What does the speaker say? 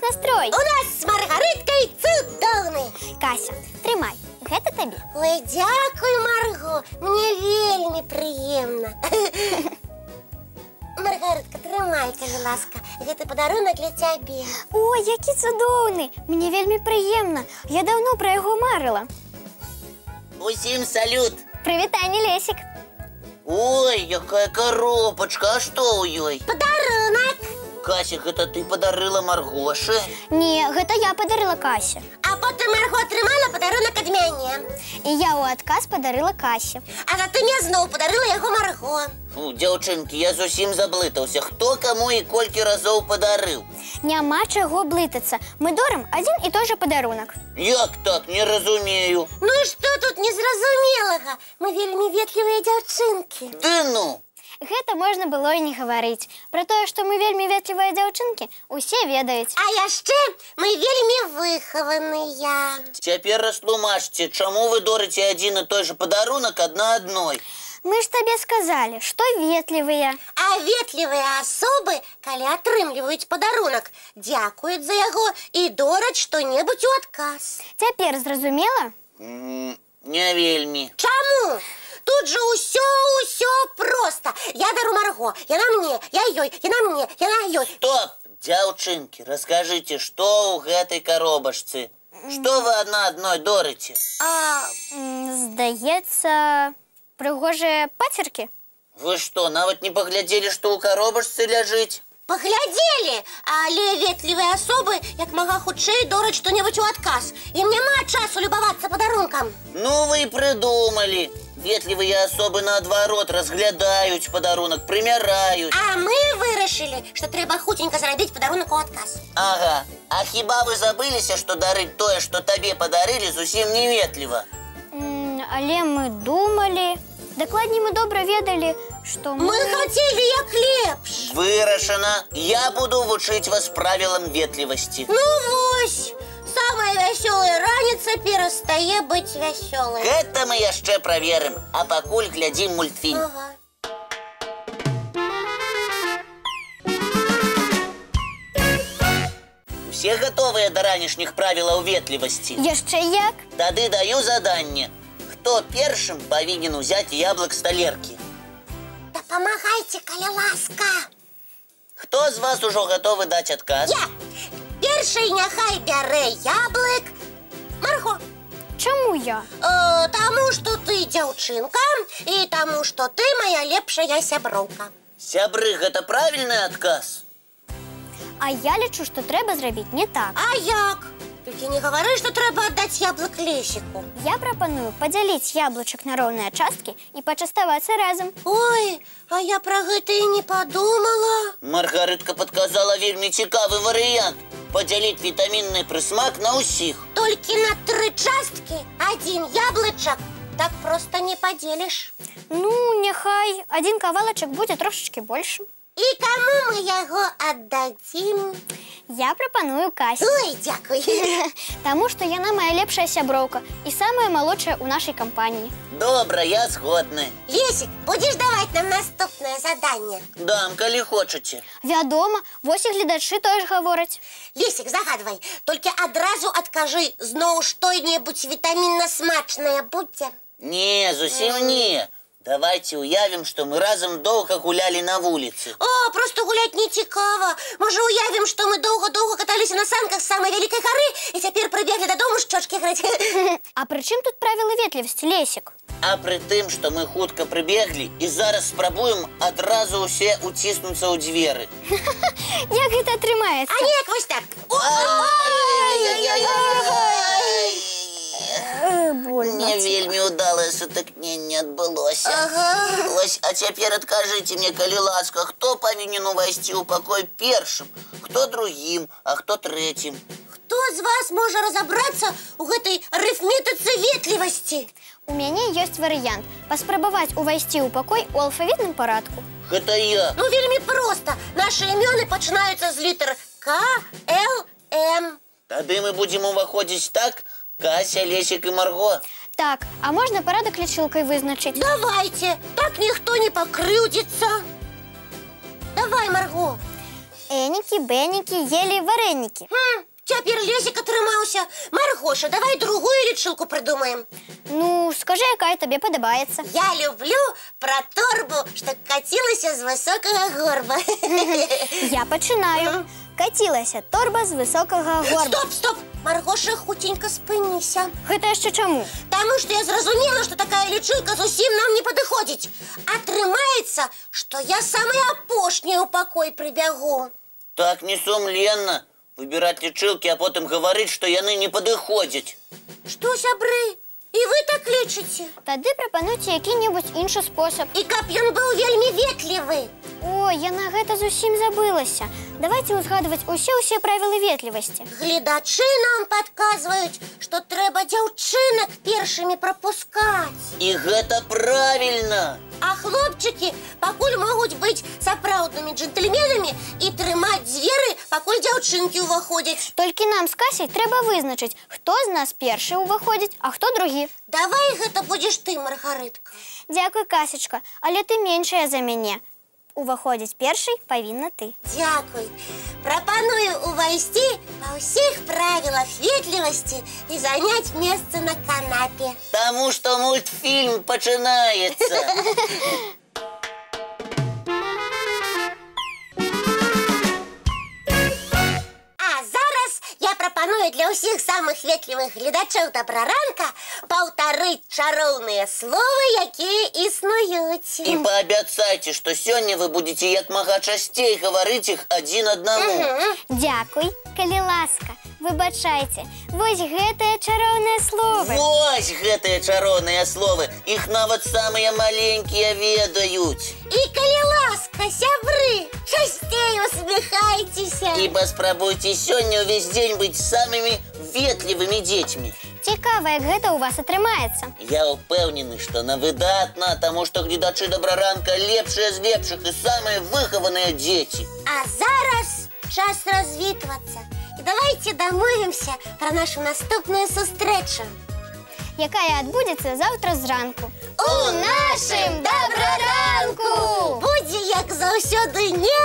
настрой? У нас з Маргарыткай цудоўны. Кася, трымай, гэта табе. Ой, дзякуй, Марго, мне вельмі прыемна. Маргарытка, трымай, калі ласка, гэта падарунак для цябе. Ой, які цудоўны, мне вельмі прыемна. Я даўно пра яго марыла. Усім салют. Прывітанне, Лесік. Ой, якая коробочка, а што ў ёй? Падарунак. Кася, гэта ты падарыла Маргошы? Не, гэта я падарыла Касе. А потым Марго атрымала падарунак ад мяне. І я ў адказ падарыла Касе. А зато не зноў падарыла яго Марго. Фу, дзяўчынкі, я зусім заблытаўся. Хто каму і колькі разоў падарыў? Няма чаго блытацца. Мы дорым адзін і той жа падарунак. Як так? Не разумею. Ну і што тут незразумелага? Мы вельмі ветлівыя дзяўчынкі. Ды ну! Гэта можна было і не гаварыць. Пра тое, што мы вельмі ветлівыя дзяўчынкі, усе ведаюць. А яшчэ мы вельмі выхаваныя. Цяпер растлумачце, чаму вы дорыце адзін і той жа падарунак адна адной? Мы ж табе сказалі, што ветлівыя. А ветлівыя асобы, калі атрымліваюць падарунак, дзякуюць за яго і дораць што-небудзь у адказ. Цяпер зразумела? Не вельмі. Чаму? Тут же ўсё проста. Я дару Марго, яна мне, я ёй, яна мне, яна ёй. Стоп! Дзяўчынкі, раскажыце, што ў гэтай коробачцы? Што вы адна адной дорыце? Здаецца, прыгожыя пацеркі. Вы што, нават не паглядзелі, што ў коробачцы ляжыць? Паглядзелі, але ветлівыя асобы як мага хутчэй дораць што-небудзь у адказ. Ім няма часу любавацца падарункам. Ну вы і прыдумалі. Ветлівыя асобы наадварот разглядаюць падарунак, прымяраюць. А мы вырашылі, што трэба хуценька зрабіць падарунак у адказ. Ага, а хіба вы забыліся, што дарыць тое, што табе падарылі, зусім не ветліва? Але мы думалі, дакладней мы добра ведалі, што Мы хацелі як лепш. Вырашана, я буду вучыць вас правілам ветлівасці. Ну вось, самая вясёлая раніца перастае быць вясёлай. Гэта мы яшчэ праверым, а пакуль глядзім мультфільм. Ага. Усе гатовыя да ранішніх правілаў ветлівасці? Яшчэ як? Тады даю заданне. Хто першым павінен узяць яблык з талеркі? Дапамагайце, калі ласка. Хто з вас ужо гатовы даць адказ? Я! Першай няхай бярэ яблык. Марго. Чаму я? Таму, што ты дзяўчынка і таму, што ты моя лепшая сяброўка. Сябры, гэта правільны адказ? А я лічу, што трэба зрабіць не так. А як? Толькі не гавары, што трэба аддаць яблык Лесіку. Я прапаную падзяліць яблычак на роўныя часткі і пачаставацца разам. Ой, а я пра гэта і не падумала. Маргарытка падказала вельмі цікавы варыянт. Падзяліць вітамінны прысмак на ўсіх. Толькі на 3 часткі адзін яблычак так проста не падзеліш. Ну, няхай адзін кавалачак будзе трошачкі большым. І каму мы яго аддадзім? Я прапаную Касе. Ой, дзякуй. Таму што яна моя лепшая сяброўка і самая малодшая ў нашай кампаніі. Добра, я згодны. Лесік, будзеш даваць нам наступнае заданне? Дам, калі хочаце. Вядома, вось і гледачы тое ж гавораць. Лесік, загадвай, толькі адразу адкажы, зноў што-небудзь вітамінна-смачнае будзе? Не, зусім не. Давайте уявім, што мы разам доўга гулялі на вуліцы. О, просто гуляць не цікава. Можа, уявім, што мы доўга-доўга каталіся на санках з самай вялікай гары і цяпер прыбеглі дадому шчочкі граць. А пры чым тут правілы ветлівасці, Лесік? А пры тым, што мы хутка прыбеглі і зараз спрабуем адразу ўсе уціснуцца ў дзверы. Як гэта атрымаецца? А неяк вось так. Не вельмі ўдалае сутыкненне адбылося. Вось, а цяпер адкажыце мне, калі ласка, хто павінен увайсці ў пакой першым, хто другім, а хто трэцім? Хто з вас можа разабрацца ў гэтай арыфметыцы ветлівасці? У мяне ёсць варыянт паспрабаваць увайсці ў пакой у алфавітным парадку. Гэта я. Ну, вельмі проста. Нашы імёны пачынаюцца з літар К, Л, М. Тады мы будзем уваходзіць так: Кася, Лесік і Марго. Так, а можна парадак лічылкай вызначыць? Давайте, так ніхто не пакрыўдзіцца. Давай, Марго. Энікі, бэнікі елі варэннікі. Цяпер Лесік атрымаўся. Маргоша, давай другую лічылку прыдумаем. Ну, скажи, якая табе падабаецца. Я люблю пра торбу, што кацілася з высокага горба. Я пачынаю. Кацілася торба з высокага горба. Стоп! Маргоша, хутенька спыніся. Гэта яшчэ чаму? Таму што я зразумела, што такая лічылка зусім нам не падыходзіць. Атрымаецца, што я самая апошняя ў пакой прыбягу. Так несумленна. Выбирать лічылкі, а потым гаварыць, што яны не падыходзяць. Што, сябры? І вы так лічыце? Тады прапануйце які-небудзь іншы спосаб. І каб ён быў вельмі ветлівы. О, я на гэта зусім забылася. Давайте узгадваць усе правілы ветлівасці. Гледачы нам падказваюць, што трэба дзяўчынак першымі прапускаць. І гэта правільна. А хлопчыкі пакуль могуць быць сапраўднымі джентльменамі і трымаць дзверы, пакуль дзяўчынкі ўваходзяць. Толькі нам з Касяй трэба вызначыць, хто з нас першы ўваходзіць, а хто другі. Давай гэта будзеш ты, Маргарытка. Дзякуй, Касечка, але ты меншая за мяне. Уваходзіць першай павінна ты. Дзякуй. Прапаную увайсці па ўсіх правілах ветлівасці і заняць месца на канапе. Таму што мультфільм пачынаецца. А зараз я прапаную для ўсіх самых ветлівых гледачоў Добраранка паўтарыць чароўныя словы, якія існуюць. І паабяцайце, што сёння вы будзеце як мага часцей гаварыць іх адзін аднаму. Дзякуй, калі ласка. Выбачайце, вось гэтыя чароўныя словы. Вось гэтыя чароўныя словы. Іх нават самыя маленькія ведаюць. І калі ласка, сябры, часцей усміхайцеся. І паспрабуйце сёння ўвесь дзень быць самымі ветлівымі дзецьмі. Цікава, як гэта ў вас атрымаецца. Я ўпэўнены, што на выдатна, таму што гледачы Добраранка лепшыя з лепшых і самыя выхаваныя дзеці. А зараз час развітвацца. І давайте дамовімся пра нашу наступную сустрэчу. Якая адбудзецца заўтра зранку. У нашым Добраранку! Будзе, як заўсёды, не